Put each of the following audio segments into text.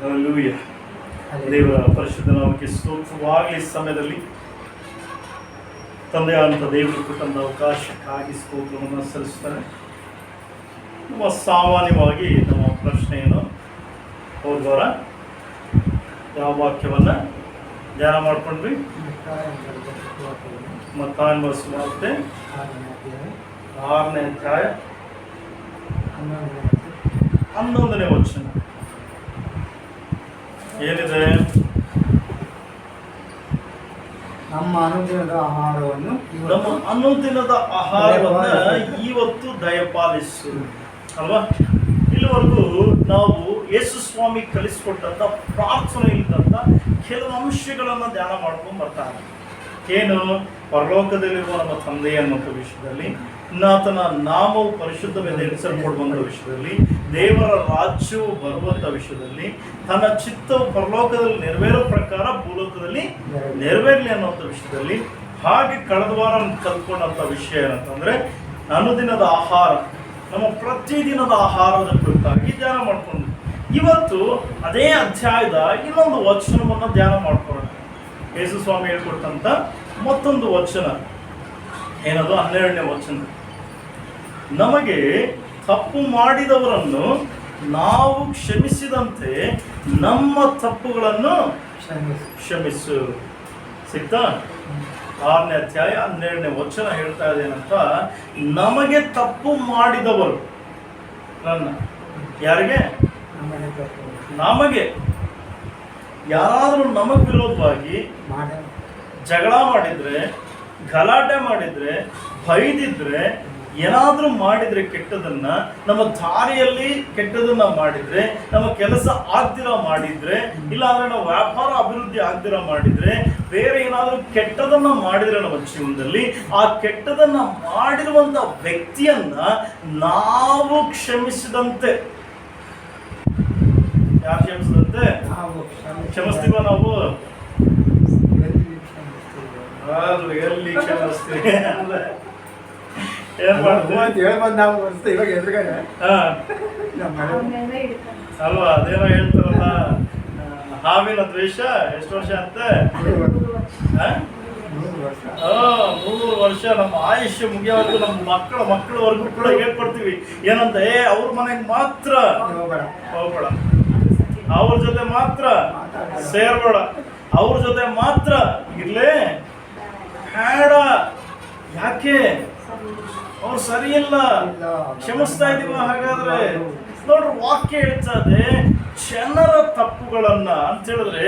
Hallelujah. ದೇವರ ಪರಿಶುದ್ಧ ನಾಮಕ್ಕೆ ಸ್ತೋತ್ರವಾಗಲಿ. ಸಮಯದಲ್ಲಿ ತಂದೆಯಾದಂಥ ದೇವರು ಕೊಟ್ಟಂಥ ಅವಕಾಶಕ್ಕಾಗಿ ಸ್ತೋತ್ರವನ್ನು ಸಲ್ಲಿಸ್ತಾರೆ. ನಮ್ಮ ಸಾಮಾನ್ಯವಾಗಿ ನಮ್ಮ ಪ್ರಶ್ನೆಯನ್ನು ಹೋದವಾರ ಯಾವ ವಾಕ್ಯವನ್ನು ಧ್ಯಾನ ಮಾಡ್ಕೊಂಡ್ವಿ? ಮತ್ತಾಯನ ಸುವಾರ್ತೆ 6ನೇ ಅಧ್ಯಾಯ 11ನೇ ವಚನ ಏನಿದೆ? ನಮ್ಮ ಅನುದಿನದ ಆಹಾರವನ್ನು ಇವತ್ತು ದಯಪಾಲಿಸು ಅಲ್ವಾ? ಇಲ್ಲಿವರೆಗೂ ನಾವು ಯೇಸು ಸ್ವಾಮಿ ಕಲಿಸಿಕೊಟ್ಟಂತ ಪ್ರಾರ್ಥನೆ ಇದ್ದಂತ ಕೆಲವು ಅಂಶಗಳನ್ನು ಧ್ಯಾನ ಮಾಡ್ಕೊಂಡು ಬರ್ತಾರೆ. ಏನು? ಪರಲೋಕದಲ್ಲಿರುವ ನಮ್ಮ ತಂದೆ ಅನ್ನುವಂಥ ವಿಷಯದಲ್ಲಿ, ಆತನ ನಾಮವು ಪರಿಶುದ್ಧವೆಂದು ಎಣಿಸಲ್ಪಡುವಂಥ ವಿಷಯದಲ್ಲಿ, ದೇವರ ರಾಜ್ಯವು ಬರುವಂಥ ವಿಷಯದಲ್ಲಿ, ತನ್ನ ಚಿತ್ತವು ಪರಲೋಕದಲ್ಲಿ ನೆರವೇರೋ ಪ್ರಕಾರ ಭೂಲೋಕದಲ್ಲಿ ನೆರವೇರಲಿ ಅನ್ನುವಂಥ ವಿಷಯದಲ್ಲಿ, ಹಾಗೆ ಕಳೆದ ವಾರ ಕಲ್ತ್ಕೊಂಡಂಥ ವಿಷಯ ಏನಂತಂದ್ರೆ ಅನುದಿನದ ಆಹಾರ, ನಮ್ಮ ಪ್ರತಿದಿನದ ಆಹಾರದ ಕುರಿತಾಗಿ ಧ್ಯಾನ ಮಾಡ್ಕೊಂಡು ಇವತ್ತು ಅದೇ ಅಧ್ಯಾಯದ ಇನ್ನೊಂದು ವಚನವನ್ನು ಧ್ಯಾನ ಮಾಡ್ಕೊಳ್ಳೋಣ. ಯೇಸು ಸ್ವಾಮಿ ಹೇಳ್ಕೊಟ್ಟಂತ ಮತ್ತೊಂದು ವಚನ ಏನದು? 12ನೇ ವಚನ. ನಮಗೆ ತಪ್ಪು ಮಾಡಿದವರನ್ನು ನಾವು ಕ್ಷಮಿಸಿದಂತೆ ನಮ್ಮ ತಪ್ಪುಗಳನ್ನು ಕ್ಷಮಿಸು. ಸಿಗ್ತಾ? 6ನೇ ಅಧ್ಯಾಯ 12ನೇ ವಚನ ಹೇಳ್ತಾ ಇದೇನಂತ, ನಮಗೆ ತಪ್ಪು ಮಾಡಿದವರು, ನನ್ನ ಯಾರಿಗೆ? ನಮಗೆ ಯಾರಾದರೂ ನಮಗೆ ವಿರೋಧವಾಗಿ ಜಗಳ ಮಾಡಿದ್ರೆ, ಗಲಾಟೆ ಮಾಡಿದ್ರೆ, ಬೈದಿದ್ರೆ, ಏನಾದರೂ ಮಾಡಿದ್ರೆ, ಕೆಟ್ಟದನ್ನ ನಮ್ಮ ದಾರಿಯಲ್ಲಿ ಕೆಟ್ಟದನ್ನ ಮಾಡಿದ್ರೆ, ನಮ್ಮ ಕೆಲಸ ಆಗ್ದಿರ ಮಾಡಿದ್ರೆ, ಇಲ್ಲ ಅಂದ್ರೆ ನಾವು ವ್ಯಾಪಾರ ಅಭಿವೃದ್ಧಿ ಆಗ್ದಿರ ಮಾಡಿದ್ರೆ, ಬೇರೆ ಏನಾದರೂ ಕೆಟ್ಟದನ್ನ ಮಾಡಿದ್ರೆ ನಮ್ಮ ಜೀವನದಲ್ಲಿ, ಆ ಕೆಟ್ಟದನ್ನ ಮಾಡಿರುವಂತ ವ್ಯಕ್ತಿಯನ್ನ ನಾವು ಕ್ಷಮಿಸಿದಂತೆ, ಯಾರು ಕ್ಷಮಿಸಿದಂತೆ? ಕ್ಷಮಿಸ್ತೀವ ನಾವು? ಎಲ್ಲಿ ಕ್ಷಮಿಸ್ತೀವಿ? ಏನ್ ಮಾಡ್ತೀವಿ ಅಲ್ವಾ? ಅದೇನೋ ಹೇಳ್ತಾರಲ್ಲ, ಹಾವಿನ ದ್ವೇಷ ಎಷ್ಟು ವರ್ಷ ಅಂತೆ? 300 ವರ್ಷ. ನಮ್ಮ ಆಯುಷ್ಯ ಮುಗಿಯೋವರೆಗೂ ನಮ್ಮ ಮಕ್ಕಳವರೆಗೂ ಕೂಡ ಹೇಳ್ಕೊಡ್ತೀವಿ ಏನಂತ, ಅವ್ರ ಮನೆಗೆ ಮಾತ್ರ ಹೋಗ್ಬೇಡ, ಅವ್ರ ಜೊತೆ ಮಾತ್ರ ಸೇರ್ಬೇಡ, ಅವ್ರ ಜೊತೆ ಮಾತ್ರ ಇರ್ಲೇ ಬೇಡ. ಯಾಕೆ? ಅವ್ರು ಸರಿ ಇಲ್ಲ. ಕ್ಷಮಿಸ್ತಾ ಇದೀವ. ಹಾಗಾದ್ರೆ ನೋಡ್ರಿ, ವಾಕ್ಯ ಹೇಳ್ತದೆ, ಜನರ ತಪ್ಪುಗಳನ್ನ ಅಂತ ಹೇಳಿದ್ರೆ,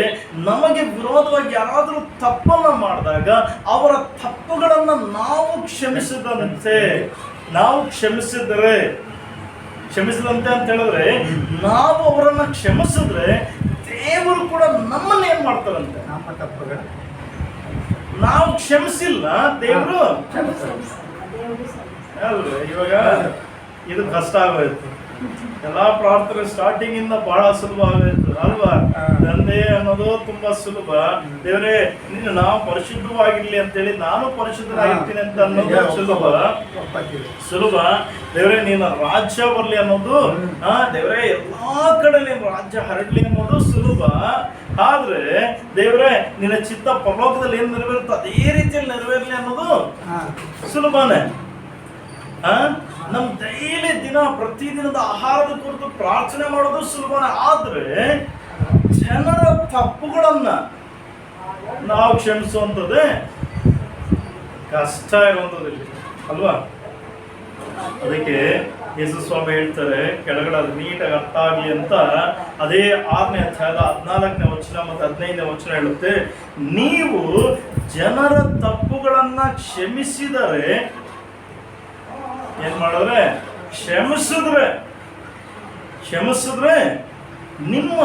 ನಮಗೆ ವಿರೋಧವಾಗಿ ಯಾರಾದ್ರೂ ತಪ್ಪನ್ನ ಮಾಡಿದಾಗ ಅವರ ತಪ್ಪುಗಳನ್ನ ನಾವು ಕ್ಷಮಿಸಿದಂತೆ, ನಾವು ಕ್ಷಮಿಸಿದಂತೆ ಅಂತ ಹೇಳಿದ್ರೆ, ನಾವು ಅವರನ್ನ ಕ್ಷಮಿಸಿದ್ರೆ ದೇವರು ಕೂಡ ನಮ್ಮನ್ನ ಏನ್ ಮಾಡ್ತಾರಂತೆ? ನಮ್ಮ ತಪ್ಪುಗಳು ನಾವು ಕ್ಷಮಿಸಿಲ್ಲ, ದೇವರು ಅಲ್ರಿ. ಇವಾಗ ಇದು ಕಷ್ಟ ಆಗೋಯ್ತು. ಎಲ್ಲಾ ಪ್ರಾರ್ಥನೆ ಸ್ಟಾರ್ಟಿಂಗ್ ಇಂದ ಬಹಳ ಸುಲಭ ಆಗೋಯ್ತು ಅಲ್ವಾ? ತಂದೆ ಅನ್ನೋದು ತುಂಬಾ ಸುಲಭ. ದೇವರೇ ನಾವು ಪರಿಶುದ್ಧವಾಗಿರ್ಲಿ ಅಂತೇಳಿ ನಾನು ಪರಿಶುದ್ಧನಾಗಿರ್ತೀನಿ ಅಂತ ಅನ್ನೋದು ಸುಲಭ. ದೇವರೇ ನೀನು ರಾಜ್ಯ ಬರ್ಲಿ ಅನ್ನೋದು, ದೇವರೇ ಎಲ್ಲಾ ಕಡೆ ನೀನು ರಾಜ್ಯ ಹರಡ್ಲಿ ಅನ್ನೋದು ಸುಲಭ. ಆದ್ರೆ ದೇವರೇ ನಿನ್ನ ಚಿತ್ತ ಪರಲೋಕದಲ್ಲಿ ಏನ್ ನೆರವೇರುತ್ತೋ ಅದೇ ರೀತಿಯಲ್ಲಿ ನೆರವೇರ್ಲಿ ಅನ್ನೋದು ಸುಲಭನೇ. ನಮ್ ಡೈಲಿ ಪ್ರತಿದಿನದ ಆಹಾರದ ಕುರಿತು ಪ್ರಾರ್ಥನೆ ಮಾಡೋದು ಸುಲಭನೇ. ಆದ್ರೆ ಜನರ ತಪ್ಪುಗಳನ್ನ ನಾವು ಕ್ಷಮಿಸುವಂಥದ್ದೇ ಕಷ್ಟ ಇರುವಂಥದ್ದಿಲ್ಲ ಅಲ್ವಾ? ಅದಕ್ಕೆ ಯೇಸು ಸ್ವಾಮಿ ಹೇಳ್ತಾರೆ, ಕೆಳಗಡೆ ಅದು ನೀಟಾಗಿ ಅರ್ಥ ಆಗ್ಲಿ ಅಂತ, ಅದೇ 6ನೇ ಅಧ್ಯಾಯದ 14ನೇ ವಚನ ಮತ್ತು 15ನೇ ವಚನ ಹೇಳುತ್ತೆ, ನೀವು ಜನರ ತಪ್ಪುಗಳನ್ನ ಕ್ಷಮಿಸಿದರೆ, ಏನ್ ಮಾಡಿದ್ರೆ? ಕ್ಷಮಿಸಿದ್ರೆ ನಿಮ್ಮ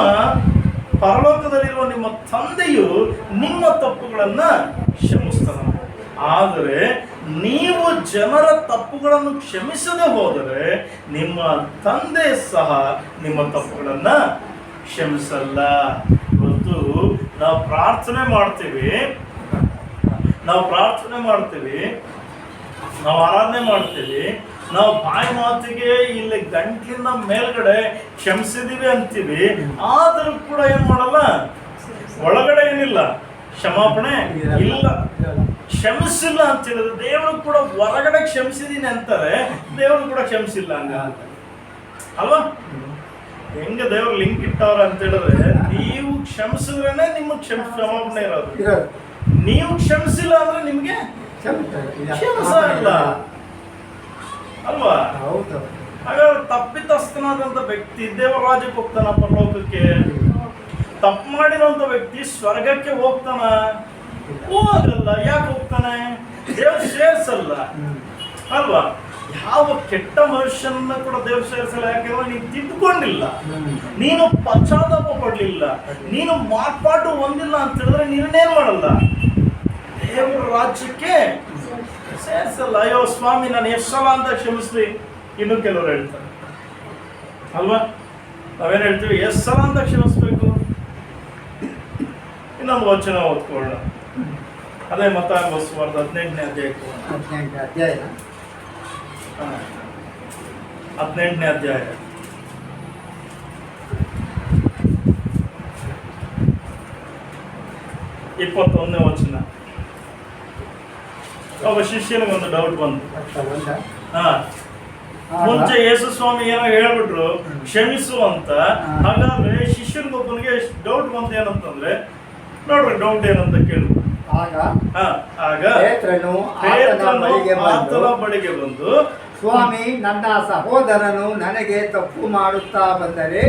ಪರಲೋಕದಲ್ಲಿರುವ ನಿಮ್ಮ ತಂದೆಯು ನಿಮ್ಮ ತಪ್ಪುಗಳನ್ನ ಕ್ಷಮಿಸ್ತಾನೆ. ಆದರೆ ನೀವು ಜನರ ತಪ್ಪುಗಳನ್ನು ಕ್ಷಮಿಸದೆ ಹೋದರೆ ನಿಮ್ಮ ತಂದೆ ಸಹ ನಿಮ್ಮ ತಪ್ಪುಗಳನ್ನ ಕ್ಷಮಿಸಲ್ಲ. ಇವತ್ತು ನಾವು ಪ್ರಾರ್ಥನೆ ಮಾಡ್ತೀವಿ, ನಾವು ಆರಾಧನೆ ಮಾಡ್ತೀವಿ, ನಾವು ಬಾಯಿ ಮಾತಿಗೆ ಇಲ್ಲಿ ಗಂಟ್ಲಿಂದ ಮೇಲ್ಗಡೆ ಕ್ಷಮಿಸಿದೀವಿ ಅಂತೀವಿ, ಆದರೂ ಕೂಡ ಏನ್ ಮಾಡಲ್ಲ, ಒಳಗಡೆ ಏನಿಲ್ಲ, ಕ್ಷಮಾಪಣೆ ಇಲ್ಲ, ಕ್ಷಮಿಸಿಲ್ಲ ಅಂತ ಹೇಳಿದ್ರೆ ದೇವರು ಕೂಡ ಹೊರಗಡೆ ಕ್ಷಮಿಸಿದೀನಿ ಅಂತಾರೆ, ದೇವರು ಕೂಡ ಕ್ಷಮಿಸಿಲ್ಲ ಹಂಗ ಅಲ್ವಾ? ಹೆಂಗ ದೇವ್ರು ಲಿಂಕ್ ಇಟ್ಟವ್ರ ಅಂತ ಹೇಳಿದ್ರೆ, ನೀವು ಕ್ಷಮಿಸಿದ್ರೇನೆ ನಿಮಗೆ ಕ್ಷಮಾಪಣೆ ಇರೋದು. ನೀವು ಕ್ಷಮಿಸಿಲ್ಲ ಅಂದ್ರೆ ನಿಮ್ಗೆ ಕ್ಷಮಿಸ ಇಲ್ಲ ಅಲ್ವಾ? ಹಾಗಾದ್ರೆ ತಪ್ಪಿತಸ್ಥನಾದಂತ ವ್ಯಕ್ತಿ ದೇವರ ರಾಜ್ಯಕ್ಕೆ ಹೋಗ್ತಾನ, ಪರಲೋಕಕ್ಕೆ? ತಪ್ಪು ಮಾಡಿರುವಂತ ವ್ಯಕ್ತಿ ಸ್ವರ್ಗಕ್ಕೆ ಹೋಗ್ತಾನ? ಹೋಗಲ್ಲ. ಯಾಕೆ ಹೋಗ್ತಾನೆ? ದೇವ್ರು ಸೇರಿಸಲ್ಲ ಅಲ್ವಾ? ಯಾವ ಕೆಟ್ಟ ಮನುಷ್ಯನ ಕೂಡ ದೇವ್ರು ಸೇರಿಸಲ್ಲ. ಯಾಕೆಂದ್ರೆ ನೀನು ತಿದ್ದುಕೊಂಡಿಲ್ಲ, ನೀನು ಪಶ್ಚಾತ್ತಾಪ ಪಡ್ಲಿಲ್ಲ, ನೀನು ಮಾರ್ಪಾಟು ಹೊಂದಿಲ್ಲ ಅಂತ ಹೇಳಿದ್ರೆ ನೀನೇನ್ ಮಾಡಲ್ಲ, ದೇವರ ರಾಜ್ಯಕ್ಕೆ ಸೇರಿಸಲ್ಲ. ಅಯ್ಯೋ ಸ್ವಾಮಿ, ನಾನು ಎಷ್ಟು ಸಲ ಅಂತ ಕ್ಷಮಿಸ್ಲಿ, ಇನ್ನು ಕೆಲವರು ಹೇಳ್ತಾರೆ ಅಲ್ವಾ? ನಾವೇನ್ ಹೇಳ್ತೀವಿ, ಎಷ್ಟು ಸಲ ಅಂತ ಕ್ಷಮಿಸ್ಬೇಕು? ಇನ್ನೊಂದು ವಚನ ಓದ್ಕೊಳ್ಳೋಣ. ಅದೇ ಮತ್ತಾಯ ಸುವಾರ್ತೆ 18ನೇ ಅಧ್ಯಾಯ 18ನೇ ಅಧ್ಯಾಯ 21ನೇ ವಚನ. ಒಬ್ಬ ಶಿಷ್ಯನಿಗೆ ಒಂದು ಡೌಟ್ ಬಂತು. ಮುಂಚೆ ಯೇಸು ಸ್ವಾಮಿ ಏನೋ ಹೇಳ್ಬಿಟ್ರು ಕ್ಷಮಿಸು ಅಂತ. ಹಾಗಾದ್ರೆ ಶಿಷ್ಯನಿಗೊಬ್ಬನಿಗೆ ಡೌಟ್ ಬಂತು. ಏನಂತಂದ್ರೆ, ನೋಡ್ರಿ ಡೌಟ್ ಏನಂತ ಕೇಳು. ಆಗ ಪೇತ್ರನು ಆತನ ಬಳಿಗೆ ಬಂದು, ಸ್ವಾಮಿ, ನನ್ನ ಸಹೋದರನು ನನಗೆ ತಪ್ಪು ಮಾಡುತ್ತಾ ಬಂದರೆ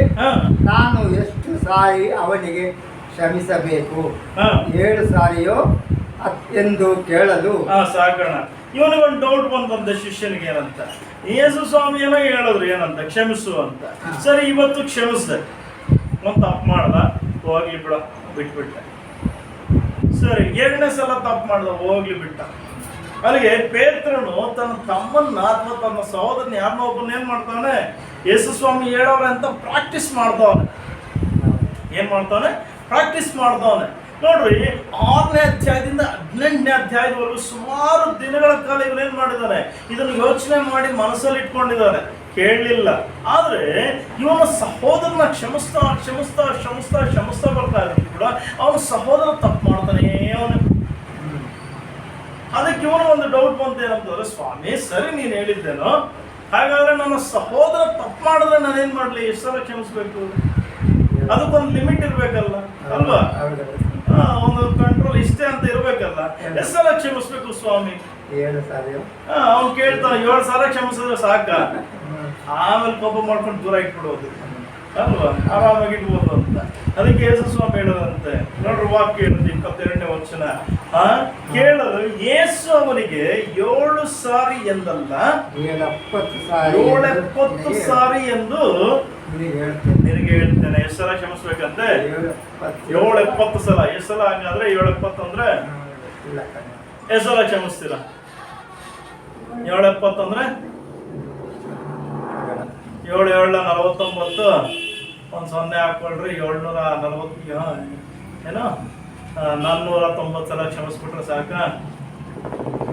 ನಾನು ಎಷ್ಟು ಸಾರಿ ಅವನಿಗೆ ಕ್ಷಮಿಸಬೇಕು? 7 ಸಾರಿಯೋ ಎಂದು ಕೇಳಲು ಸಾಕೋಣ. ಇವನಿಗೊಂದು ಡೌಟ್ ಬಂದಂತೆ ಶಿಷ್ಯನಿಗೆ. ಏನಂತ? ಯೇಸು ಸ್ವಾಮಿ ಏನೋ ಹೇಳಿದ್ರು, ಏನಂತ? ಕ್ಷಮಿಸು ಅಂತ. ಸರಿ, ಇವತ್ತು ಕ್ಷಮಿಸ್ದೆ, ಒಂದು ತಪ್ಪು ಮಾಡ್ದ, ಹೋಗ್ಲಿ ಬಿಡ, ಬಿಟ್ಬಿಟ್ಟೆ. ಸರಿ, 2ನೇ ಸಲ ತಪ್ಪು ಮಾಡ್ದ, ಹೋಗ್ಲಿ ಬಿಟ್ಟ. ಅಲ್ಲಿಗೆ ಪೇತ್ರನು ತನ್ನ ತಮ್ಮನ್ನ ಅಥವಾ ತನ್ನ ಸಹೋದರನ ಯಾರನ್ನೋ ಒಬ್ಬನ ಏನ್ ಮಾಡ್ತಾನೆ, ಯೇಸು ಸ್ವಾಮಿ ಹೇಳೋರೆ ಅಂತ ಪ್ರಾಕ್ಟೀಸ್ ಮಾಡ್ದವನೆ. ಏನ್ ಮಾಡ್ತಾನೆ? ಪ್ರಾಕ್ಟೀಸ್ ಮಾಡ್ದವನೆ. ನೋಡ್ರಿ, 6ನೇ ಅಧ್ಯಾಯದಿಂದ 18ನೇ ಅಧ್ಯಾಯದವರೆಗೂ ಸುಮಾರು ದಿನಗಳ ಕಾಲ ಇವನೇನ್ ಮಾಡಿದ್ದಾನೆ, ಇದನ್ನು ಯೋಚನೆ ಮಾಡಿ ಮನಸ್ಸಲ್ಲಿ ಇಟ್ಕೊಂಡಿದ್ದಾನೆ, ಕೇಳಲಿಲ್ಲ. ಆದ್ರೆ ಇವನ ಸಹೋದರನ ಕ್ಷಮಿಸ್ತಾ ಕ್ಷಮಿಸ್ತಾ ಕ್ಷಮಿಸ್ತಾ ಕ್ಷಮಿಸ್ತಾ ಬರ್ತಾ ಇದ್ರು ಕೂಡ ಅವನ ಸಹೋದರ ತಪ್ಪು ಮಾಡ್ತಾನೆ ಅವನು. ಅದಕ್ಕೆ ಇವನು ಒಂದು ಡೌಟ್ ಬಂತ. ಏನಂತಂದ್ರೆ, ಸ್ವಾಮಿ, ಸರಿ ನೀನ್ ಹೇಳಿದ್ದೇನೋ, ಹಾಗಾದ್ರೆ ನನ್ನ ಸಹೋದರ ತಪ್ಪು ಮಾಡಿದ್ರೆ ನಾನೇನ್ ಮಾಡ್ಲಿ? ಎಷ್ಟು ಸಲ ಕ್ಷಮಿಸ್ಬೇಕು? ಅದಕ್ಕೊಂದು ಲಿಮಿಟ್ ಇರ್ಬೇಕಲ್ಲ ಅಲ್ವಾ? ಒಂದು ಕಂಟ್ರೋಲ್ ಇಷ್ಟೇ ಅಂತ ಇರ್ಬೇಕಲ್ಲ. ಎಷ್ಟು ಸಲ ಕ್ಷಮಿಸ್ಬೇಕು ಸ್ವಾಮಿ? 7 ಸಾರಿ. ಅವ್ನು ಕೇಳ್ತಾನೆ, 7 ಸಲ ಕ್ಷಮಿಸಿದ್ರೆ ಸಾಕ? ಆಮೇಲೆ ಕೋಪ ಮಾಡ್ಕೊಂಡು ದೂರ ಇಟ್ಬಿಡೋದು ಅಲ್ವಾ? ಆರಾಮಾಗಿ ಇಟ್ಬೋದು ಅಂತ. ಅದಕ್ಕೆ ಯೇಸು ಸ್ವಾಮಿ ಹೇಳೋದಂತೆ. ನೋಡ್ರಿ, ವಾಕ್ಯ ಹೇಳುದು 22ನೇ ವಚನ. ಕೇಳಲು ಯೇಸು ಅವನಿಗೆ 7 ಸಾರಿ ಎಂದಲ್ಲ, 770 ಸಾರಿ ಎಂದು ನಿನಗೆ ಹೇಳ್ತೇನೆ. ಎಷ್ಟು ಸಲ ಕ್ಷಮಿಸ್ಬೇಕಂತೆ? 770 ಸಲ. ಎಷ್ಟು ಸಲ? ಹಂಗಾದ್ರೆ 770 ಅಂದ್ರೆ ಎಷ್ಟು ಸಲ ಕ್ಷಮಿಸ್ತೀರಾ? 770 ಅಂದ್ರೆ 7 7 49, ಒಂದು 0 ಹಾಕೊಳ್ರಿ. 740 ಏನೋ 490 ಸಲ ಕ್ಷಮಿಸ್ಬಿಟ್ರೆ ಸಾಕ?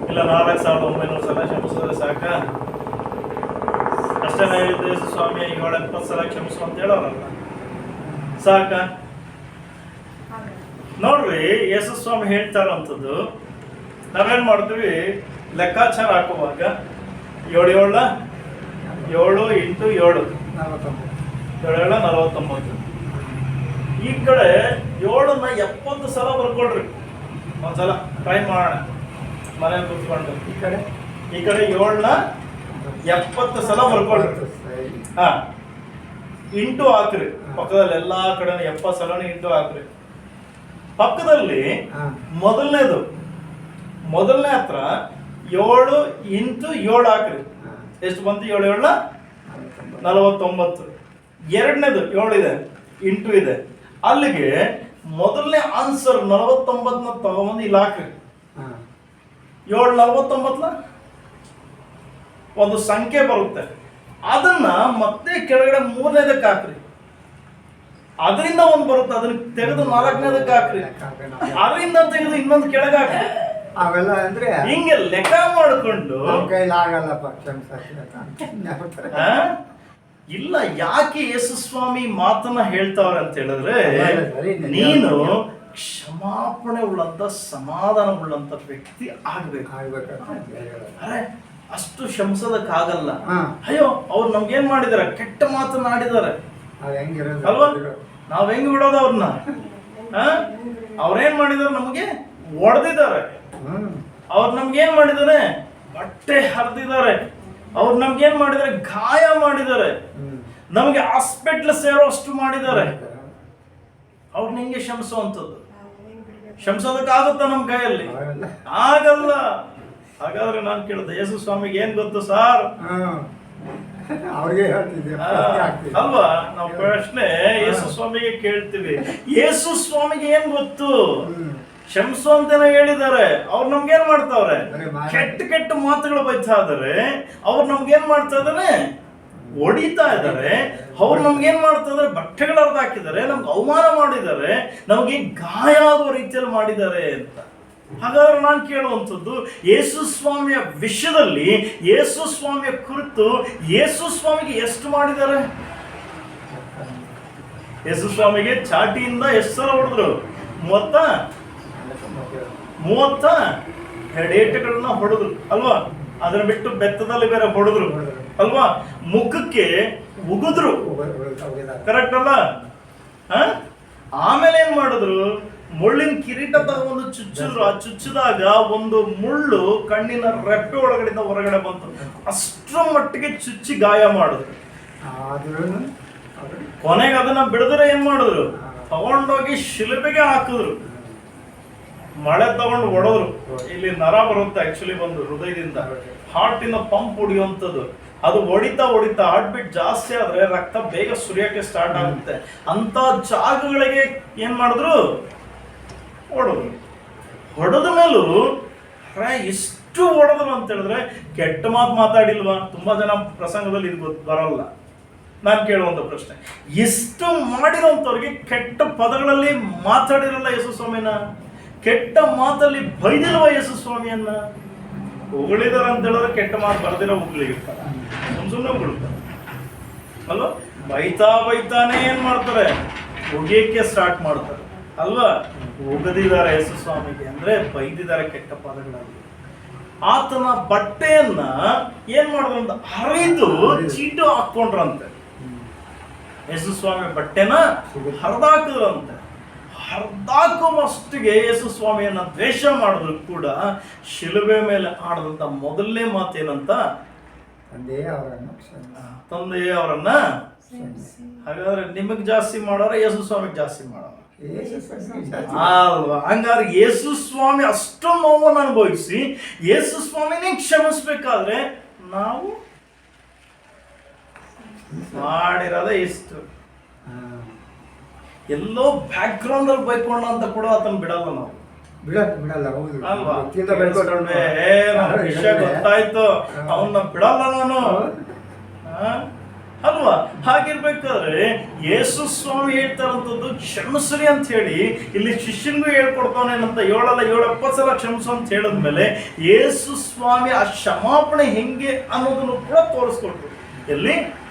ಇಲ್ಲ 4900 ಸಲ ಕ್ಷಮಿಸಿದ್ರೆ ಸಾಕ? ಅಷ್ಟೇ ಹೇಳಿದ್ದು ಯೇಸು ಸ್ವಾಮಿ 770 ಸಲ ಕ್ಷಮಿಸು ಅಂತ ಹೇಳೋರಲ್ಲ, ಸಾಕ? ನೋಡ್ರಿ, ಯೇಸು ಸ್ವಾಮಿ ಹೇಳ್ತಾರಂಥದ್ದು. ನಾವೇನ್ ಮಾಡ್ತೀವಿ, ಲೆಕ್ಕಾಚಾರ ಹಾಕುವಾಗ 7 7 7 ಇಂಟು 7 7 49. ಈ ಕಡೆ 7ನ್ನ 70 ಸಲ ಬರ್ಕೊಳ್ರಿ. ಒಂದ್ಸಲ ಟ್ರೈ ಮಾಡೋಣ ಮನೇಲಿ ಕೂತ್ಕೊಂಡು. ಈ ಕಡೆ 7ನ್ನ 70 ಸಲ ಬರ್ಕೊಳ್ರಿ. ಇಂಟು ಹಾಕ್ರಿ. ಪಕ್ಕದಲ್ಲಿ ಎಲ್ಲಾ ಕಡೆ 70 ಸಲನೇ ಇಂಟು ಹಾಕ್ರಿ. ಪಕ್ಕದಲ್ಲಿ ಮೊದಲನೇ ಹತ್ರ 7 ಇಂಟು 7 ಹಾಕ್ರಿ. ಎಷ್ಟು ಬಂತು? 7 7 49. ಎರಡನೇದು 7 ಇದೆ, ಇಂಟು ಇದೆ. ಅಲ್ಲಿಗೆ ಮೊದಲನೇ ಆನ್ಸರ್ 49ನ ತಗೊಂಬಂದು ಇಲ್ಲಿ ಹಾಕ್ರಿ. 7 49 ಒಂದು ಸಂಖ್ಯೆ ಬರುತ್ತೆ. ಅದನ್ನ ಮತ್ತೆ ಕೆಳಗಡೆ 3ನೇದಕ್ಕೆ ಹಾಕ್ರಿ. ಅದರಿಂದ ಒಂದು ಬರುತ್ತೆ, ಅದನ್ನ ತೆಗೆದು 4ನೇದಕ್ಕೆ ಹಾಕ್ರಿ. ಅದರಿಂದ ತೆಗೆದು ಇನ್ನೊಂದು ಕೆಳಗೆ ಹಾಕ್ರಿ. ಅವೆಲ್ಲ ಅಂದ್ರೆ ಹಿಂಗೆ ಲೆಕ್ಕ ಮಾಡಿಕೊಂಡು ನಮ್ಮ ಕೈಲಿ ಆಗಲ್ಲಪ್ಪ ಕ್ಷಮಿಸಕ್ಕೆ. ಆ? ಇಲ್ಲ, ಯಾಕೆ ಯೇಸು ಸ್ವಾಮಿ ಮಾತನ್ನ ಹೇಳ್ತಾವ್ರೆ ಅಂತ ಹೇಳಿದ್ರೆ, ನೀನು ಕ್ಷಮಾಪಣೆ ಉಳ್ಳಂತ ಸಮಾಧಾನ ಉಳ್ಳಂತ ವ್ಯಕ್ತಿ ಆಗ್ಬೇಕು. ಅರೆ ಅಷ್ಟು ಕ್ಷಮಿಸೋದಕ್ಕಾಗಲ್ಲ. ಅಯ್ಯೋ ಅವ್ರು ನಮ್ಗೇನ್ ಮಾಡಿದಾರೆ, ಕೆಟ್ಟ ಮಾತನಾಡಿದಾರೆ ಅಲ್ವಾ, ನಾವ್ ಹೆಂಗ್ ಬಿಡೋದು ಅವ್ರನ್ನ? ಅವ್ರೇನ್ ಮಾಡಿದಾರೆ, ನಮಗೆ ಹೊಡೆದಿದ್ದಾರೆ. ಅವ್ರು ನಮ್ಗೇನ್ ಮಾಡಿದಾರೆ, ಬಟ್ಟೆ ಹರಿದಿದ್ದಾರೆ. ಅವ್ರು ನಮ್ಗೇನ್ ಮಾಡಿದಾರೆ, ಗಾಯ ಮಾಡಿದ್ದಾರೆ. ನಮಗೆ ಹಾಸ್ಪಿಟ್ಲ್ ಸೇರೋಷ್ಟು ಮಾಡಿದ್ದಾರೆ. ಅವ್ರನ್ನ ಹೆಂಗೆ ಕ್ಷಮಿಸುವಂಥದ್ದು? ಕ್ಷಮಿಸೋದಕ್ಕಾಗುತ್ತಾ ನಮ್ಮ ಕೈಯಲ್ಲಿ? ಆಗಲ್ಲ. ಹಾಗಾದ್ರೆ ನಾನು ಕೇಳಿದೆ, ಯೇಸು ಸ್ವಾಮಿಗೆ ಏನ್ ಗೊತ್ತು ಸಾರ್? ಅಲ್ವಾ, ನಾವು ಪ್ರಶ್ನೆ ಯೇಸು ಸ್ವಾಮಿಗೆ ಕೇಳ್ತೀವಿ, ಯೇಸು ಸ್ವಾಮಿಗೆ ಏನ್ ಗೊತ್ತು? ಕ್ಷಮಿಸು ಅಂತಾನೆ ಹೇಳಿದ್ದಾರೆ. ಅವ್ರು ನಮ್ಗೇನ್ ಮಾಡ್ತಾವ್ರೆ, ಕೆಟ್ಟ ಕೆಟ್ಟ ಮಾತುಗಳು ಬೈತಾ ಇದಾರೆ. ಅವ್ರು ನಮ್ಗೇನ್ ಮಾಡ್ತಾ ಇದಾರೆ, ಹೊಡಿತಾ ಇದ್ದಾರೆ. ಅವ್ರು ನಮ್ಗೇನ್ ಮಾಡ್ತಾ ಇದಾರೆ, ಬಟ್ಟೆಗಳು ಹರಿದು ಹಾಕಿದ್ದಾರೆ, ನಮ್ಗೆ ಅವಮಾನ ಮಾಡಿದ್ದಾರೆ, ನಮಗೆ ಗಾಯ ಆಗುವ ರೀತಿಯಲ್ಲಿ ಮಾಡಿದ್ದಾರೆ ಅಂತ. ಹಾಗಾದ್ರೆ ನಾನು ಕೇಳುವಂಥದ್ದು, ಯೇಸು ಸ್ವಾಮಿಯ ವಿಷಯದಲ್ಲಿ, ಯೇಸು ಸ್ವಾಮಿಯ ಕುರಿತು ಯೇಸು ಸ್ವಾಮಿಗೆ ಎಷ್ಟು ಮಾಡಿದ್ದಾರೆ? ಯೇಸು ಸ್ವಾಮಿಗೆ ಚಾಟಿಯಿಂದ ಎಷ್ಟು ಸಲ ಹೊಡೆದ್ರು? 32 ಏಟುಗಳನ್ನ ಹೊಡೆದ್ರು ಅಲ್ವಾ? ಅದನ್ನ ಬಿಟ್ಟು ಬೆತ್ತದಲ್ಲಿ ಬೇರೆ ಹೊಡೆದ್ರು ಅಲ್ವಾ? ಮುಖಕ್ಕೆ ಉಗಿದ್ರು, ಕರೆಕ್ಟ್ ಅಲ್ಲ? ಆಮೇಲೆ ಏನ್ ಮಾಡಿದ್ರು, ಮುಳ್ಳಿನ ಕಿರೀಟ ತಗೊಂಡು ಚುಚ್ಚಿದ್ರು. ಆ ಚುಚ್ಚಿದಾಗ ಒಂದು ಮುಳ್ಳು ಕಣ್ಣಿನ ರೆಪ್ಪೆ ಒಳಗಡೆಯಿಂದ ಹೊರಗಡೆ ಬಂತು. ಅಷ್ಟರ ಮಟ್ಟಿಗೆ ಚುಚ್ಚಿ ಗಾಯ ಮಾಡಿದ್ರು. ಕೊನೆಗೆ ಅದನ್ನ ಬಿಡಿದ್ರೆ ಏನ್ ಮಾಡಿದ್ರು, ತಗೊಂಡೋಗಿ ಶಿಲುಬೆಗೆ ಹಾಕಿದ್ರು. ಮಳೆ ತಗೊಂಡು ಹೊಡೆದ್ರು. ಇಲ್ಲಿ ನರ ಬರುತ್ತೆ ಆಕ್ಚುಲಿ, ಬಂದು ಹೃದಯದಿಂದ ಹಾರ್ಟಿನ ಪಂಪ್ ಹೊಡಿಯುವಂಥದ್ದು. ಅದು ಹೊಡಿತಾ ಹೊಡಿತಾ ಹಾರ್ಟ್ ಬೀಟ್ ಜಾಸ್ತಿ ಆದ್ರೆ ರಕ್ತ ಬೇಗ ಸುರಿಯಕ್ಕೆ ಸ್ಟಾರ್ಟ್ ಆಗುತ್ತೆ. ಅಂತ ಜಾಗಗಳಿಗೆ ಏನ್ ಮಾಡಿದ್ರು, ಹೊಡೆದ ಮೇಲೂ ಎಷ್ಟು ಹೊಡೆದ್ರು ಅಂತ ಹೇಳಿದ್ರೆ, ಕೆಟ್ಟ ಮಾತು ಮಾತಾಡಿಲ್ವಾ? ತುಂಬಾ ಜನ ಪ್ರಸಂಗದಲ್ಲಿ ಇದು ಬರಲ್ಲ. ನಾನು ಕೇಳುವಂತ ಪ್ರಶ್ನೆ, ಎಷ್ಟು ಮಾಡಿರೋಂಥವ್ರಿಗೆ ಕೆಟ್ಟ ಪದಗಳಲ್ಲಿ ಮಾತಾಡಿರಲ್ಲ ಯೇಸು ಸ್ವಾಮಿನ? ಕೆಟ್ಟ ಮಾತಲ್ಲಿ ಬೈದಿಲ್ವ ಯೇಸು ಸ್ವಾಮಿಯನ್ನ? ಹೊಗಳಿದಾರ ಅಂತ ಹೇಳಿದ್ರೆ ಕೆಟ್ಟ ಮಾತು ಬರ್ದಿರೋ ಉಗ್ಲಿರ್ತಾರ, ಸುಮ್ಮನೆ ಉಗುಳ್ತಾರೆ ಅಲ್ವಾ? ಬೈತಾನೆ ಏನ್ ಮಾಡ್ತಾರೆ, ಹೊಗೆಯಕ್ಕೆ ಸ್ಟಾರ್ಟ್ ಮಾಡ್ತಾರೆ ಅಲ್ವಾ? ಒಗದಿದ್ದಾರೆ ಯೇಸು ಸ್ವಾಮಿಗೆ ಅಂದ್ರೆ ಬೈದಿದ್ದಾರೆ ಕೆಟ್ಟ ಪದಗಳಲ್ಲಿ. ಆತನ ಬಟ್ಟೆಯನ್ನ ಏನ್ ಮಾಡಿದ್ರಂತ, ಹರಿದು ಚೀಟು ಹಾಕೊಂಡ್ರಂತೆ. ಯೇಸು ಸ್ವಾಮಿ ಬಟ್ಟೆನ ಹರಿದಾಕಿದ್ರಂತೆ. ಹರಿದಾಕುವಷ್ಟಿಗೆ ಯೇಸು ಸ್ವಾಮಿಯನ್ನ ದ್ವೇಷ ಮಾಡಿದ್ರು ಕೂಡ ಶಿಲುಬೆ ಮೇಲೆ ಆಡದಂತ ಮೊದಲನೇ ಮಾತೇನಂತ, ತಂದೆಯೇ ಅವರನ್ನ. ಹಾಗಾದ್ರೆ ನಿಮಗ್ ಜಾಸ್ತಿ ಮಾಡೋರ ಯೇಸು ಸ್ವಾಮಿಗೆ ಜಾಸ್ತಿ ಮಾಡೋರ ಅಲ್ವಾ? ಹಂಗಾದ್ರೆ ಯೇಸು ಸ್ವಾಮಿ ಅಷ್ಟು ನೋವನ್ನು ಅನುಭವಿಸಿ ಯೇಸು ಸ್ವಾಮಿನೇ ಕ್ಷಮಿಸ್ಬೇಕಾದ್ರೆ ನಾವು ಮಾಡಿರೋದೇ ಇಷ್ಟು. ಎಲ್ಲೋ ಬ್ಯಾಕ್ ಗ್ರೌಂಡ್ ಅಲ್ಲಿ ಬೈಕೊಂಡ ಅಂತ ಕೂಡ ಅದನ್ನ ಬಿಡಲ್ಲ ನಾವು, ಅಲ್ವಾ? ವಿಷಯ ಗೊತ್ತಾಯ್ತು, ಅವನ್ನ ಬಿಡಲ್ಲ ನಾನು ಅಲ್ವಾ? ಹಾಗಿರ್ಬೇಕಾದ್ರೆ ಯೇಸು ಸ್ವಾಮಿ ಹೇಳ್ತಾರಂಥದ್ದು ಕ್ಷಮಿಸ್ರಿ ಅಂತ ಹೇಳಿ ಇಲ್ಲಿ ಶಿಷ್ಯನಿಗೂ ಹೇಳ್ಕೊಡ್ತಾನೆ ಅಂತ 7 ಸಲ ಕ್ಷಮಿಸು ಅಂತ ಹೇಳಿದ್ಮೇಲೆ ಯೇಸು ಸ್ವಾಮಿ ಆ ಕ್ಷಮಾಪಣೆ ಹೆಂಗೆ ಅನ್ನೋದನ್ನು ಕೂಡ ತೋರಿಸ್ಕೊಟ್ರು. ಎಲ್ಲಿ?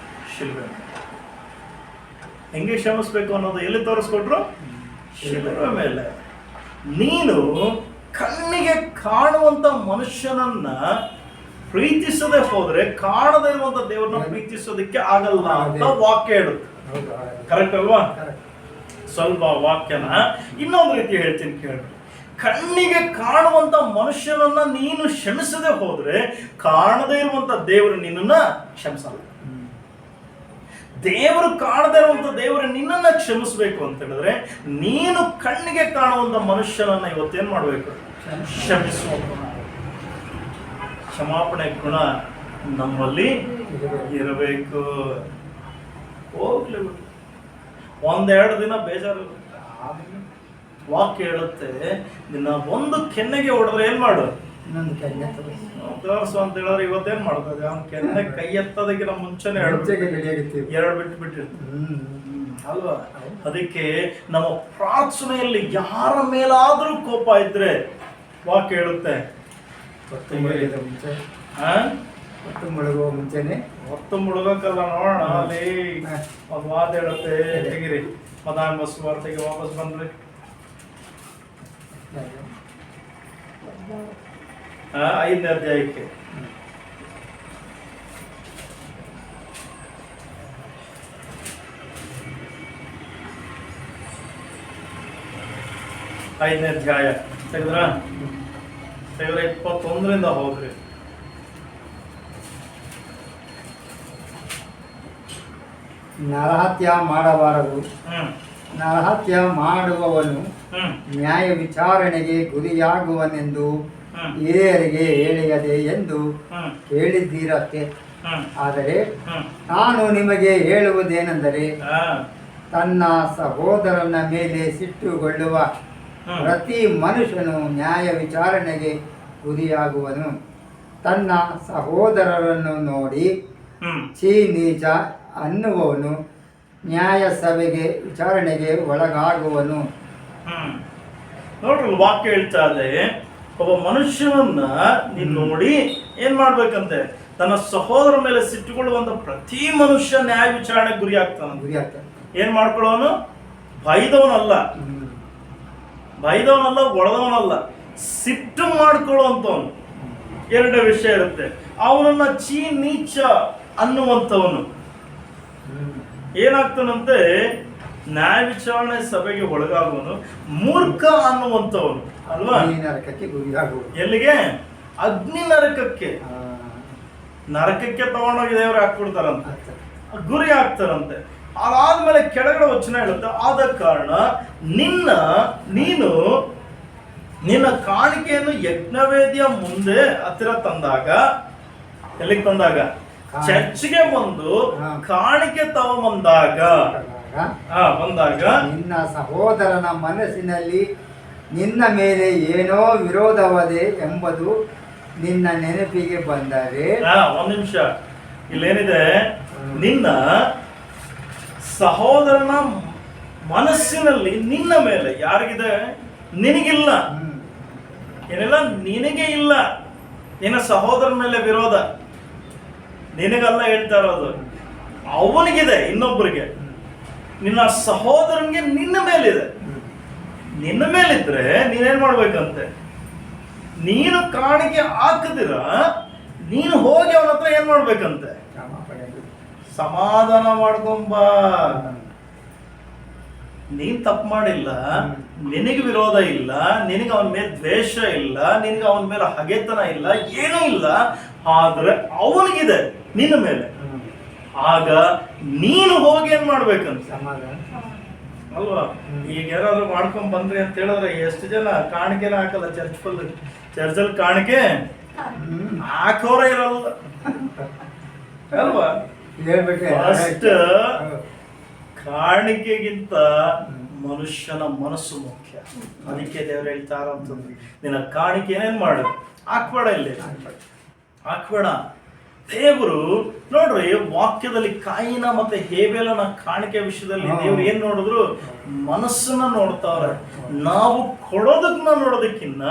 ಶಿಲುಬೆ. ಹೆಂಗೆ ಕ್ಷಮಿಸ್ಬೇಕು ಅನ್ನೋದು ಎಲ್ಲಿ ತೋರಿಸ್ಕೊಟ್ರು? ಶಿಲುಬೆ ಮೇಲೆ. ನೀನು ಕಣ್ಣಿಗೆ ಕಾಣುವಂತ ಮನುಷ್ಯನನ್ನ ಪ್ರೀತಿಸದೆ ಹೋದ್ರೆ ಕಾಣದೇ ಇರುವಂತ ದೇವರನ್ನ ಪ್ರೀತಿಸೋದಕ್ಕೆ ಆಗಲ್ಲ ಅಂತ ವಾಕ್ಯ ಹೇಳುತ್ತೆ. ಕರೆಕ್ಟ್ ಅಲ್ವಾ? ಸ್ವಲ್ಪ ವಾಕ್ಯನ ಇನ್ನೊಂದು ರೀತಿ ಹೇಳ್ತೀನಿ ಕೇಳಿ. ಕಣ್ಣಿಗೆ ಕಾಣುವಂತ ಮನುಷ್ಯನನ್ನ ನೀನು ಕ್ಷಮಿಸದೆ ಹೋದ್ರೆ ಕಾಣದೇ ಇರುವಂತ ದೇವರು ನಿನ್ನನ್ನ ಕ್ಷಮಿಸಲ್ಲ. ದೇವರು ಕಾಣದೇ ಇರುವಂತ ದೇವರು ನಿನ್ನನ್ನ ಕ್ಷಮಿಸಬೇಕು ಅಂತ ಹೇಳಿದ್ರೆ ನೀನು ಕಣ್ಣಿಗೆ ಕಾಣುವಂತ ಮನುಷ್ಯನನ್ನ ಇವತ್ತೇನ್ ಮಾಡ್ಬೇಕು? ಕ್ಷಮಿಸುವಂತ ಕ್ಷಮಾಪಣೆ ಗುಣ ನಮ್ಮಲ್ಲಿ ಇರಬೇಕು. ಹೋಗ್ಲಿ, ಒಂದೆರಡು ದಿನ ಬೇಜಾರು, ವಾಕ್ಯ ಹೇಳುತ್ತೆ ನಿನ್ನ ಒಂದು ಕೆನ್ನೆಗೆ ಹೊಡೆದ್ರೆ ಏನ್ ಮಾಡು? ತೋರಿಸು ಅಂತ ಹೇಳಿದ್ರೆ ಇವತ್ತೇನ್ ಮಾಡ್ತದೆ? ಅವ್ನ ಕೆನ್ನೆ ಕೈ ಎತ್ತೋದಕ್ಕಿಂತ ಮುಂಚೆನೆ ಎರಡು ಬಿಟ್ಟಿರ್ತೀವಿ ಅಲ್ವಾ? ಅದಕ್ಕೆ ನಮ್ಮ ಪ್ರಾರ್ಥನೆಯಲ್ಲಿ ಯಾರ ಮೇಲಾದ್ರೂ ಕೋಪ ಇದ್ರೆ ವಾಕ್ಯ ಹೇಳುತ್ತೆ. ಹೊತ್ತು ಮುಳುಗಿದ ಮುಂಚೆ, ಆ ಹೊತ್ತು ಮುಳುಗುವ ಮುಂಚೆನೆ ಹೊತ್ತು ಮುಳುಗಕ್ಕಲ್ಲ ನೋಡೋಣ ಅಲ್ಲಿ ಒಂದು ಮಾತು ಹೇಳುತ್ತೆ. ತೆಗಿರಿ ಮತ್ತಾಯ ಸುವಾರ್ತೆಗೆ ವಾಪಸ್ ಬಂದ್ರಿ. 5ನೇ ಅಧ್ಯಾಯಕ್ಕೆ ಐದನೇ ಅಧ್ಯಾಯ ತೆಗೆದ್ರ 21ರಿಂದ ಹೋಗ್ರಿ. ನರಹತ್ಯ ಮಾಡಬಾರದು. ನರಹತ್ಯ ಮಾಡುವವನು ನ್ಯಾಯ ವಿಚಾರಣೆಗೆ ಗುರಿಯಾಗುವನೆಂದು ಹಿರಿಯರಿಗೆ ಹೇಳಿಯದೆ ಎಂದು ಕೇಳಿದ್ದೀರಷ್ಟೇ. ಆದರೆ ನಾನು ನಿಮಗೆ ಹೇಳುವುದೇನೆಂದರೆ, ತನ್ನ ಸಹೋದರನ ಮೇಲೆ ಸಿಟ್ಟುಗೊಳ್ಳುವ ಪ್ರತಿ ಮನುಷ್ಯನು ನ್ಯಾಯ ವಿಚಾರಣೆಗೆ ಗುರಿಯಾಗುವನು. ತನ್ನ ಸಹೋದರರನ್ನು ನೋಡಿ ಛೀ ನೀಚ ಅನ್ನುವವನು ನ್ಯಾಯ ಸಭೆಗೆ ವಿಚಾರಣೆಗೆ ಒಳಗಾಗುವನು. ನೋಡ್ರಿ ವಾಕ್ಯ ಹೇಳ್ತಾ ಇದೆ, ಒಬ್ಬ ಮನುಷ್ಯನನ್ನ ನೀನ್ ನೋಡಿ ಏನ್ ಮಾಡ್ಬೇಕಂತೆ, ತನ್ನ ಸಹೋದರ ಮೇಲೆ ಸಿಟ್ಟುಕೊಳ್ಳುವಂತ ಪ್ರತಿ ಮನುಷ್ಯ ನ್ಯಾಯ ವಿಚಾರಣೆಗೆ ಗುರಿ ಆಗ್ತಾನೆ. ಏನ್ ಮಾಡ್ಕೊಳ್ಳೋನು? ಬೈದವನಲ್ಲ, ಒಳದವನಲ್ಲ, ಸಿಟ್ಟು ಮಾಡ್ಕೊಳ್ಳುವಂತವನು. ಎರಡೇ ವಿಷಯ ಇರುತ್ತೆ. ಅವನನ್ನ ಚೀ ನೀಚ ಅನ್ನುವಂಥವನು ಏನಾಗ್ತಾನಂತೆ, ನ್ಯಾಯ ವಿಚಾರಣೆ ಸಭೆಗೆ ಒಳಗಾಗುವನು. ಮೂರ್ಖ ಅನ್ನುವಂಥವನು ಅಲ್ವಾ, ಎಲ್ಲಿಗೆ? ಅಗ್ನಿ ನರಕಕ್ಕೆ ತಗೊಂಡೋಗಿ ದೇವರು ಹಾಕ್ಬಿಡ್ತಾರಂತ, ಗುರಿ ಆಗ್ತಾರಂತೆ. ಅದಾದ್ಮೇಲೆ ಕೆಳಗಡೆ ವಚನ ಹೇಳುತ್ತೆ, ಆದ ಕಾರಣ ನಿನ್ನ ಕಾಣಿಕೆಯನ್ನು ಯಜ್ಞವೇದಿಯ ಮುಂದೆ ಹತ್ತಿರ ತಂದಾಗ, ಎಲ್ಲಿಗೆ ತಂದಾಗ? ಚರ್ಚ್ಗೆ ಬಂದು ಕಾಣಿಕೆ ತಗೊಂಬಂದಾಗ ನಿನ್ನ ಸಹೋದರನ ಮನಸ್ಸಿನಲ್ಲಿ ನಿನ್ನ ಮೇಲೆ ಏನೋ ವಿರೋಧವದೆ ಎಂಬುದು ನಿನ್ನ ನೆನಪಿಗೆ ಬಂದರೆ, ಒಂದ್ ನಿಮಿಷ, ಇಲ್ಲೇನಿದೆ? ನಿನ್ನ ಸಹೋದರನ ಮನಸ್ಸಿನಲ್ಲಿ ನಿನ್ನ ಮೇಲೆ ಯಾರಿಗಿದೆ? ನಿನಗಿಲ್ಲ. ಏನಿಲ್ಲ? ನಿನಗೆ ಇಲ್ಲ. ನಿನ್ನ ಸಹೋದರನ ಮೇಲೆ ವಿರೋಧ ನಿನಗಲ್ಲ ಹೇಳ್ತಾ ಇರೋದು, ಅವನಿಗಿದೆ, ಇನ್ನೊಬ್ಬರಿಗೆ. ನಿನ್ನ ಸಹೋದರನಿಗೆ ನಿನ್ನ ಮೇಲಿದೆ. ನಿನ್ನ ಮೇಲಿದ್ರೆ ನೀನೇನ್ ಮಾಡ್ಬೇಕಂತೆ? ನೀನು ಕಾಣಿಕೆ ಹಾಕದಿರ ನೀನು ಹೋಗಿ ಅವನ ಹತ್ರ ಏನ್ ಮಾಡ್ಬೇಕಂತೆ? ಸಮಾಧಾನ ಮಾಡ್ಕೊಂಬ. ನೀನ್ ತಪ್ಪು ಮಾಡಿಲ್ಲ, ನಿನಗೆ ವಿರೋಧ ಇಲ್ಲ, ನಿನಗೆ ಅವನ ಮೇಲೆ ದ್ವೇಷ ಇಲ್ಲ, ನಿನಗೆ ಅವನ ಮೇಲೆ ಹಗೆತನ ಇಲ್ಲ, ಏನೂ ಇಲ್ಲ. ಆದ್ರೆ ಅವನಿಗಿದೆ ನಿನ್ನ ಮೇಲೆ. ಆಗ ನೀನು ಹೋಗಿ ಏನ್ ಮಾಡ್ಬೇಕಂತ ಅಲ್ವಾ? ಈಗ ಯಾರಾದ್ರೂ ಮಾಡ್ಕೊಂಡ್ ಬಂದ್ರಿ ಅಂತ ಹೇಳಿದ್ರೆ ಎಷ್ಟು ಜನ ಕಾಣಿಕೆನ ಹಾಕಲ್ಲ. ಚರ್ಚಲ್ಲಿ ಕಾಣಿಕೆ ಹಾಕೋರ ಇರಲ್ಲ ಅಲ್ವಾ? ಫಸ್ಟ್ ಕಾಣಿಕೆಗಿಂತ ಮನುಷ್ಯನ ಮನಸ್ಸು ಮುಖ್ಯ. ಅದಕ್ಕೆ ದೇವ್ರು ಹೇಳ್ತಾ ಇರೋಂಥದ್ದು, ನಿನ್ನ ಕಾಣಿಕೆ ಏನೇನ್ ಮಾಡು, ಹಾಕ್ಬೇಡ, ಇಲ್ಲಿ ಹಾಕ್ಬೇಡ. ದೇವರು ನೋಡ್ರಿ, ವಾಕ್ಯದಲ್ಲಿ ಕಾಯಿನ ಮತ್ತೆ ಹೇಬೇಲನ ಕಾಣಿಕೆ ವಿಷಯದಲ್ಲಿ ದೇವ್ರು ಏನ್ ನೋಡಿದ್ರು? ಮನಸ್ಸನ್ನ ನೋಡ್ತಾವ್ರೆ. ನಾವು ನೋಡೋದಕ್ಕಿನ್ನ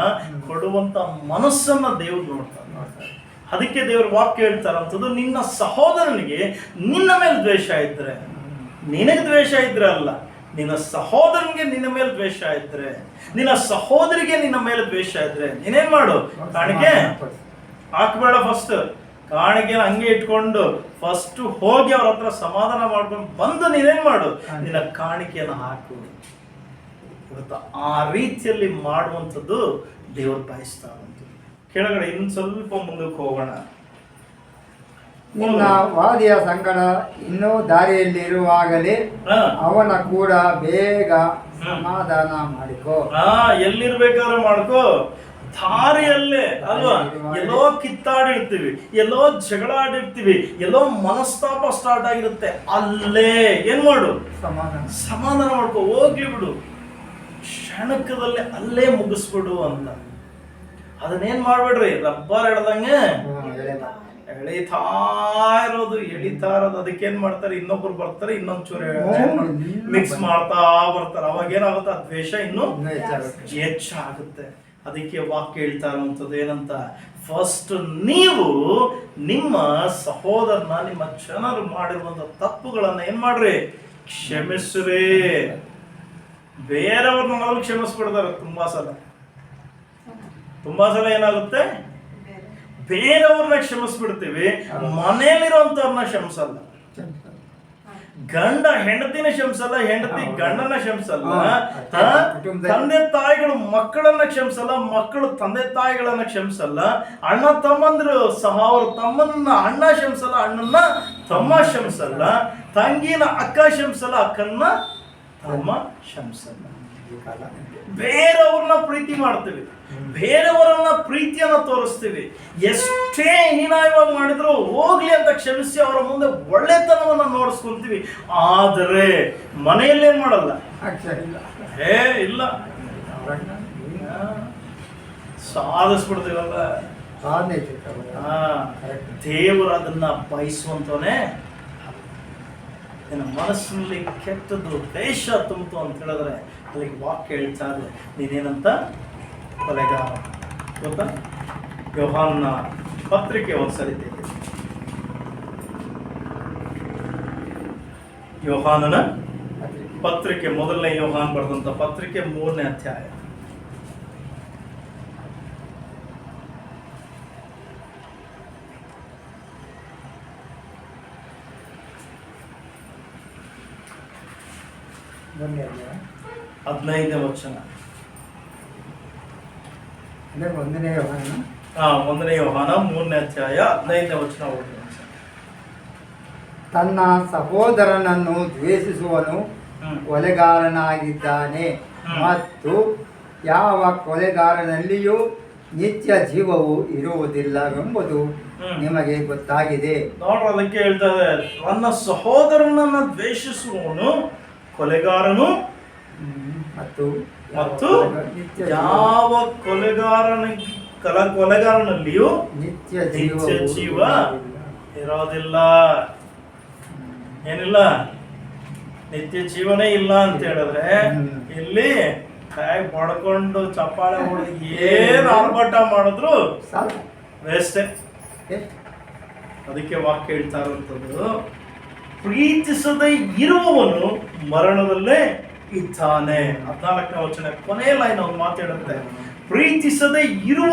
ಕೊಡುವಂತ ಮನಸ್ಸನ್ನ ದೇವ್ರು ನೋಡ್ತಾರೆ. ಅದಕ್ಕೆ ದೇವ್ರ ವಾಕ್ಯ ಹೇಳ್ತಾರಂಥದ್ದು, ನಿನ್ನ ಸಹೋದರನಿಗೆ ನಿನ್ನ ಮೇಲೆ ದ್ವೇಷ ಇದ್ರೆ, ನಿನಗೆ ದ್ವೇಷ ಇದ್ರೆ ಅಲ್ಲ, ನಿನ್ನ ಸಹೋದರನಿಗೆ ನಿನ್ನ ಮೇಲೆ ದ್ವೇಷ ಇದ್ರೆ, ನಿನ್ನ ಸಹೋದರಿಗೆ ನಿನ್ನ ಮೇಲೆ ದ್ವೇಷ ಇದ್ರೆ ನೀನೇನ್ ಮಾಡು? ಕಾಣಿಕೆ ಹಾಕ್ಬೇಡ. ಫಸ್ಟ್ ಕಾಣಿಕೆನ ಹಂಗೆ ಇಟ್ಕೊಂಡು ಫಸ್ಟ್ ಹೋಗಿ ಅವ್ರ ಹತ್ರ ಸಮಾಧಾನ ಮಾಡ್ಕೊಂಡು ಬಂದು ನೀನೇನ್ ಮಾಡು? ನಿನ್ನ ಕಾಣಿಕೆಯನ್ನು ಹಾಕು. ಇವತ್ತು ಆ ರೀತಿಯಲ್ಲಿ ಮಾಡುವಂಥದ್ದು ದೇವರು ಬಯಸ್ತಾ ಉಂಟು. ಕೆಳಗಡೆ ಇನ್ನು ಸ್ವಲ್ಪ ಮುಂದಕ್ಕೆ ಹೋಗೋಣ. ನಿನ್ನ ವಾದಿಯ ಸಂಗಡ ಇನ್ನೂ ದಾರಿಯಲ್ಲಿರುವಾಗಲೇ ಅವನ ಕೂಡ ಬೇಗ ಸಮಾಧಾನ ಮಾಡಿಕೋ. ಎಲ್ಲಿರ್ಬೇಕಾದ್ರೆ ಮಾಡ್ಕೋ, ದಾರಿಯಲ್ಲೇ ಅಲ್ವಾ? ಎಲ್ಲೋ ಕಿತ್ತಾಡಿರ್ತೀವಿ, ಎಲ್ಲೋ ಜಗಳ ಆಡಿರ್ತೀವಿ, ಎಲ್ಲೋ ಮನಸ್ತಾಪ ಸ್ಟಾರ್ಟ್ ಆಗಿರುತ್ತೆ, ಅಲ್ಲೇ ಏನ್ ಮಾಡು? ಸಮಾಧಾನ ಮಾಡ್ಕೋ, ಹೋಗ್ಲಿ ಬಿಡು, ಕ್ಷಣಕದಲ್ಲೇ ಅಲ್ಲೇ ಮುಗಿಸ್ಬಿಡು ಅಂತ. ಅದನ್ನೇನ್ ಮಾಡ್ಬೇಡ್ರಿ, ರಬ್ಬರ್ ಎಳ್ದಂಗೆ ಎಳಿತಾ ಇರೋದು. ಅದಕ್ಕೇನ್ ಮಾಡ್ತಾರೆ? ಇನ್ನೊಬ್ರು ಬರ್ತಾರೆ, ಇನ್ನೊಂದ್ ಚೂರು ಮಿಕ್ಸ್ ಮಾಡ್ತಾ ಬರ್ತಾರೆ. ಅವಾಗ ಏನಾಗುತ್ತೆ? ಆ ದ್ವೇಷ ಇನ್ನೂ ಹೆಚ್ಚಾಗುತ್ತೆ. ಅದಕ್ಕೆ ವಾಕ್ಯ ಹೇಳ್ತಾ ಇರುವಂಥದ್ದು ಏನಂತ, ಫಸ್ಟ್ ನೀವು ನಿಮ್ಮ ಸಹೋದರನ, ನಿಮ್ಮ ಜನರು ಮಾಡಿರುವಂಥ ತಪ್ಪುಗಳನ್ನ ಏನ್ ಮಾಡ್ರಿ, ಕ್ಷಮಿಸ್ರಿ. ಬೇರೆಯವ್ರನ್ನ ನಾವು ಕ್ಷಮಿಸ್ಬಿಡ್ತಾರೆ ತುಂಬಾ ಸಲ ಏನಾಗುತ್ತೆ, ಬೇರೆಯವ್ರನ್ನ ಕ್ಷಮಿಸ್ಬಿಡ್ತೀವಿ, ಮನೆಯಲ್ಲಿರುವಂತವ್ರನ್ನ ಕ್ಷಮಿಸಲ್ಲ. ಗಂಡ ಹೆಂಡತಿನ ಕ್ಷಮಿಸಲ್ಲ, ಹೆಂಡತಿ ಗಂಡನ ಕ್ಷಮಿಸಲ್ಲ, ತಂದೆ ತಾಯಿಗಳು ಮಕ್ಕಳನ್ನ ಕ್ಷಮಿಸಲ್ಲ, ಮಕ್ಕಳು ತಂದೆ ತಾಯಿಗಳನ್ನ ಕ್ಷಮಿಸಲ್ಲ, ಅಣ್ಣ ತಮ್ಮಂದ್ರು ಸಹ ಅವ್ರ ತಮ್ಮನ್ನ ಅಣ್ಣ ಕ್ಷಮಿಸಲ್ಲ, ಅಣ್ಣನ ತಮ್ಮ ಕ್ಷಮಿಸಲ್ಲ, ತಂಗಿನ ಅಕ್ಕ ಕ್ಷಮಿಸಲ್ಲ, ಅಕ್ಕನ್ನ ತಮ್ಮ ಕ್ಷಮಿಸಲ್ಲ. ಬೇರೆಯವ್ರನ್ನ ಪ್ರೀತಿ ಮಾಡ್ತೀವಿ, ಬೇರೆಯವರನ್ನ ಪ್ರೀತಿಯನ್ನ ತೋರಿಸ್ತೀವಿ, ಎಷ್ಟೇ ಹೀನಾಯವಾಗಿ ಮಾಡಿದ್ರು ಹೋಗ್ಲಿ ಅಂತ ಕ್ಷಮಿಸಿ ಅವರ ಮುಂದೆ ಒಳ್ಳೆತನವನ್ನ ನೋಡಿಸ್ಕೊಂತೀವಿ. ಆದರೆ ಮನೆಯಲ್ಲಿ ಏನ್ ಮಾಡಲ್ಲ, ಇಲ್ಲ ಸಾಧಿಸ್ಬಿಡ್ತೀವಲ್ಲ. ದೇವರು ಅದನ್ನ ಬಯಸುವಂತವನೇ. ಮನಸ್ಸಿನಲ್ಲಿ ಕೆಟ್ಟದ್ದು ದ್ವೇಷ ತುಂಬಿತು ಅಂತ ಹೇಳಿದ್ರೆ ಅದಕ್ಕೆ ವಾಕ್ಯ ಹೇಳ್ತಾ ಇದೆ, ನೀನೇನಂತ, ಕೊಲೆಗಾರ. ಗೊತ್ತಾ? ಯೋಹಾನನ ಪತ್ರಿಕೆ ಒಂದ್ಸರಿ ತೆಗೆದು, ಯೋಹಾನನ ಪತ್ರಿಕೆ, ಮೊದಲನೇ ಯೋಹಾನ್ ಬರೆದಂತ ಪತ್ರಿಕೆ 3ನೇ ಅಧ್ಯಾಯ. ಹದಿನೈದನೇ ವಚನ. 1ನೇ ಯೋಹಾನ 3ನೇ ಅಧ್ಯಾಯ 15ನೇ ವಚನ ಓದಿ. ತನ್ನ ಸಹೋದರನನ್ನು ದ್ವೇಷಿಸುವನು ಕೊಲೆಗಾರನಾಗಿದ್ದಾನೆ, ಮತ್ತು ಯಾವ ಕೊಲೆಗಾರನಲ್ಲಿಯೂ ನಿತ್ಯ ಜೀವವು ಇರುವುದಿಲ್ಲವೆಂಬುದು ನಿಮಗೆ ಗೊತ್ತಾಗಿದೆ. ನೋಡ್ರ, ಅದಕ್ಕೆ ಹೇಳ್ತಾರೆ, ತನ್ನ ಸಹೋದರನನ್ನು ದ್ವೇಷಿಸುವವನು ಕೊಲೆಗಾರನು, ಮತ್ತು ಯಾವ ಕೊಲೆಗಾರನಲ್ಲಿಯೂ ನಿತ್ಯ ಜೀವ ಇರೋದಿಲ್ಲ. ಏನಿಲ್ಲ, ನಿತ್ಯ ಜೀವನೇ ಇಲ್ಲ ಅಂತ ಹೇಳಿದ್ರೆ ಇಲ್ಲಿ ಕೈ ಬಡ್ಕೊಂಡು ಚಪ್ಪಾಳೆ ಹೊಡೆದು ಏನ್ ಆರ್ಭಟ ಮಾಡಿದ್ರು ವೇಸ್ಟೇ. ಅದಕ್ಕೆ ವಾಕ್ಯ ಹೇಳ್ತಾ ಇರುವಂಥದ್ದು, ಪ್ರೀತಿಸದೆ ಇರುವವನು ಮರಣದಲ್ಲೇ ಇದ್ದಾನೆ. 14ನೇ ವಚನ ಕೊನೆಯ ಲೈನ್ ಅವ್ನು ಮಾತಾಡುತ್ತೆ, ಪ್ರೀತಿಸದೆ ಇರುವ